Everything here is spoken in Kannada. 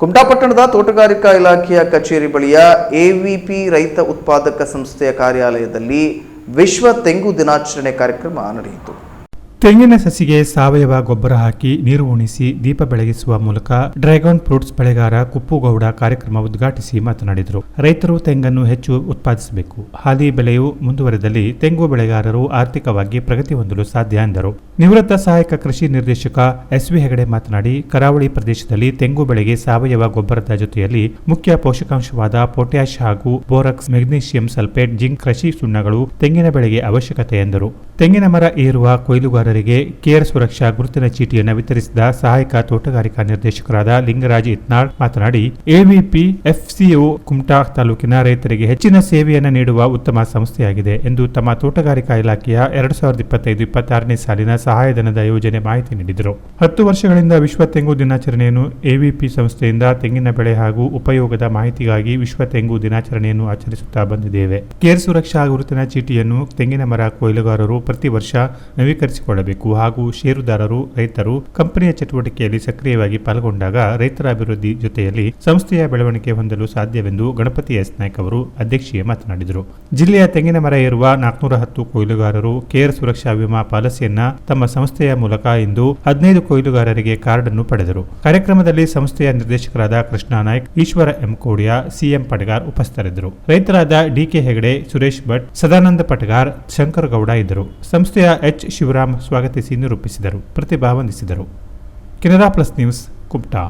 ಕುಮಟಾ ಪಟ್ಟಣದ ತೋಟಗಾರಿಕಾ ಇಲಾಖೆಯ ಕಚೇರಿ ಬಳಿಯ ಎವಿಪಿ ರೈತ ಉತ್ಪಾದಕ ಸಂಸ್ಥೆಯ ಕಾರ್ಯಾಲಯದಲ್ಲಿ ವಿಶ್ವ ತೆಂಗು ದಿನಾಚರಣೆ ಕಾರ್ಯಕ್ರಮ ನಡೆಯಿತು. ತೆಂಗಿನ ಸಸಿಗೆ ಸಾವಯವ ಗೊಬ್ಬರ ಹಾಕಿ ನೀರು ಉಣಿಸಿ ದೀಪ ಬೆಳಗಿಸುವ ಮೂಲಕ ಡ್ರ್ಯಾಗನ್ ಫ್ರೂಟ್ಸ್ ಬೆಳೆಗಾರ ಕುಪ್ಪುಗೌಡ ಕಾರ್ಯಕ್ರಮ ಉದ್ಘಾಟಿಸಿ ಮಾತನಾಡಿದರು. ರೈತರು ತೆಂಗನ್ನು ಹೆಚ್ಚು ಉತ್ಪಾದಿಸಬೇಕು. ಹಾಲಿ ಬೆಲೆಯು ಮುಂದುವರೆದಲ್ಲಿ ತೆಂಗು ಬೆಳೆಗಾರರು ಆರ್ಥಿಕವಾಗಿ ಪ್ರಗತಿ ಹೊಂದಲು ಸಾಧ್ಯ ಎಂದರು. ನಿವೃತ್ತ ಸಹಾಯಕ ಕೃಷಿ ನಿರ್ದೇಶಕ ಎಸ್.ವಿ. ಹೆಗಡೆ ಮಾತನಾಡಿ, ಕರಾವಳಿ ಪ್ರದೇಶದಲ್ಲಿ ತೆಂಗು ಬೆಳೆಗೆ ಸಾವಯವ ಗೊಬ್ಬರದ ಜೊತೆಯಲ್ಲಿ ಮುಖ್ಯ ಪೋಷಕಾಂಶವಾದ ಪೊಟ್ಯಾಷ್ ಹಾಗೂ ಬೋರಕ್ಸ್, ಮೆಗ್ನೀಷಿಯಂ ಸಲ್ಫೇಟ್, ಜಿಂಕ್ ಕೃಷಿ ಸುಣ್ಣಗಳು ತೆಂಗಿನ ಬೆಳೆಗೆ ಅವಶ್ಯಕತೆ ಎಂದರು. ತೆಂಗಿನ ಮರ ಏರುವ ಕೊಯ್ಲುಗಾರರಿಗೆ ಕೇರ್ ಸುರಕ್ಷಾ ಗುರುತಿನ ಚೀಟಿಯನ್ನು ವಿತರಿಸಿದ ಸಹಾಯಕ ತೋಟಗಾರಿಕಾ ನಿರ್ದೇಶಕರಾದ ಲಿಂಗರಾಜ್ ಇತ್ನಾಳ್ ಮಾತನಾಡಿ, ಎವಿಪಿ ಎಫ್ಸಿಒ ಕುಮಟಾ ತಾಲೂಕಿನ ರೈತರಿಗೆ ಹೆಚ್ಚಿನ ಸೇವೆಯನ್ನು ನೀಡುವ ಉತ್ತಮ ಸಂಸ್ಥೆಯಾಗಿದೆ ಎಂದು ತಮ್ಮ ತೋಟಗಾರಿಕಾ ಇಲಾಖೆಯ 2025-26ನೇ ಸಾಲಿನ ಸಹಾಯಧನದ ಯೋಜನೆ ಮಾಹಿತಿ ನೀಡಿದರು. 10 ವರ್ಷಗಳಿಂದ ವಿಶ್ವ ತೆಂಗು ದಿನಾಚರಣೆಯನ್ನು ಎವಿಪಿ ಸಂಸ್ಥೆಯಿಂದ ತೆಂಗಿನ ಬೆಳೆ ಹಾಗೂ ಉಪಯೋಗದ ಮಾಹಿತಿಗಾಗಿ ವಿಶ್ವ ತೆಂಗು ದಿನಾಚರಣೆಯನ್ನು ಆಚರಿಸುತ್ತಾ ಬಂದಿದ್ದೇವೆ. ಕೇರ್ ಸುರಕ್ಷಾ ಗುರುತಿನ ಚೀಟಿಯನ್ನು ತೆಂಗಿನ ಮರ ಕೊಯ್ಲುಗಾರರು ಪ್ರತಿ ವರ್ಷ ನವೀಕರಿಸಿಕೊಳ್ಳಬೇಕು ಹಾಗೂ ಷೇರುದಾರರು, ರೈತರು ಕಂಪನಿಯ ಚಟುವಟಿಕೆಯಲ್ಲಿ ಸಕ್ರಿಯವಾಗಿ ಪಾಲ್ಗೊಂಡಾಗ ರೈತರ ಅಭಿವೃದ್ಧಿ ಜೊತೆಯಲ್ಲಿ ಸಂಸ್ಥೆಯ ಬೆಳವಣಿಗೆ ಹೊಂದಲು ಸಾಧ್ಯವೆಂದು ಗಣಪತಿ ಎಸ್ ನಾಯ್ಕ ಅವರು ಅಧ್ಯಕ್ಷೀಯ ಮಾತನಾಡಿದರು. ಜಿಲ್ಲೆಯ ತೆಂಗಿನ ಮರ ಏರುವ 410 ಕೊಯ್ಲುಗಾರರು ಕೇರ್ ಸುರಕ್ಷಾ ವಿಮಾ ಪಾಲಿಸಿಯನ್ನ ತಮ್ಮ ಸಂಸ್ಥೆಯ ಮೂಲಕ ಇಂದು 15 ಕೊಯ್ಲುಗಾರರಿಗೆ ಕಾರ್ಡ್ ಅನ್ನು ಪಡೆದರು. ಕಾರ್ಯಕ್ರಮದಲ್ಲಿ ಸಂಸ್ಥೆಯ ನಿರ್ದೇಶಕರಾದ ಕೃಷ್ಣ ನಾಯ್ಕ್, ಈಶ್ವರ ಎಂ ಕೋಡಿಯಾ, ಸಿಎಂ ಪಟಗಾರ್ ಉಪಸ್ಥಿತರಿದ್ದರು. ರೈತರಾದ ಡಿಕೆ ಹೆಗಡೆ, ಸುರೇಶ್ ಭಟ್, ಸದಾನಂದ ಪಟಗಾರ್, ಶಂಕರ್ ಗೌಡ ಇದ್ದರು. ಸಂಸ್ಥೆಯ ಎಚ್ ಶಿವರಾಮ್ ಸ್ವಾಗತಿಸಿ ನಿರೂಪಿಸಿದರು, ಪ್ರತಿಭಾ ವಂದಿಸಿದರು. Canara plus news, Kumta.